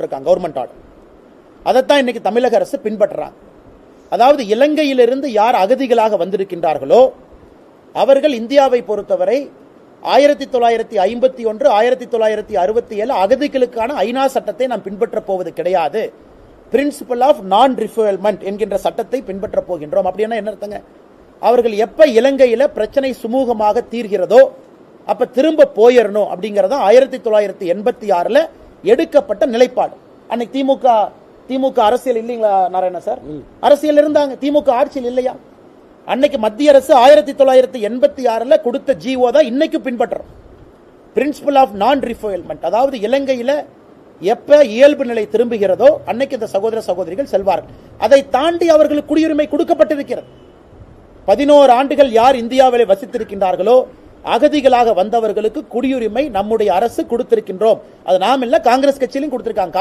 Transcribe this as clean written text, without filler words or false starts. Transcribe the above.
Government order. அதைத்தான் இன்னைக்கு தமிழக அரசு பின்பற்றுறாங்க. அதாவது இலங்கையிலிருந்து யார் அகதிகளாக வந்திருக்கின்றார்களோ அவர்கள் இந்தியாவை பொறுத்தவரை 1951 1967 அகதிகளுக்கான ஐநா சட்டத்தை நாம் பின்பற்றப் போவது கிடையாது. பிரின்சிபல் ஆஃப் நான் ரிஃபர்மென்ட் என்கின்ற சட்டத்தை பின்பற்றப் போகின்றோம். அப்படின்னா என்ன அர்த்தங்க? அவர்கள் எப்ப இலங்கையில பிரச்சனை சுமூகமாக தீர்கிறதோ அப்ப திரும்ப போயிடணும் அப்படிங்கறத 1986 எடுக்கப்பட்ட நிலைப்பாடு. அன்னைக்கு திமுக அரசியல் இல்லைங்களா நாராயண சார்? அரசியல் இருந்தாங்க, திமுக ஆட்சியில் இல்லையா? அன்னைக்கு மத்திய அரசு 1986 கொடுத்த ஜிஓ தான் இன்னைக்கு பின்பற்றோம். பிரின்சிபல் ஆஃப் நான் ரிஃபர்மென்ட், அதாவது இலங்கையில எப்ப இயல்பு நிலை திரும்புகிறதோ அன்னைக்கு இந்த சகோதர சகோதரிகள் செல்வார்கள். அதை தாண்டி அவர்களுக்கு குடியுரிமை கொடுக்கப்பட்டிருக்கிறது. 11 ஆண்டுகள் யார் இந்தியாவில் வசித்திருக்கின்றார்களோ அகதிகளாக வந்தவர்களுக்கு குடியுரிமை நம்முடைய அரசு கொடுத்திருக்கின்றோம். அது நாம் இல்ல, காங்கிரஸ் கட்சியிலும் கொடுத்திருக்காங்க.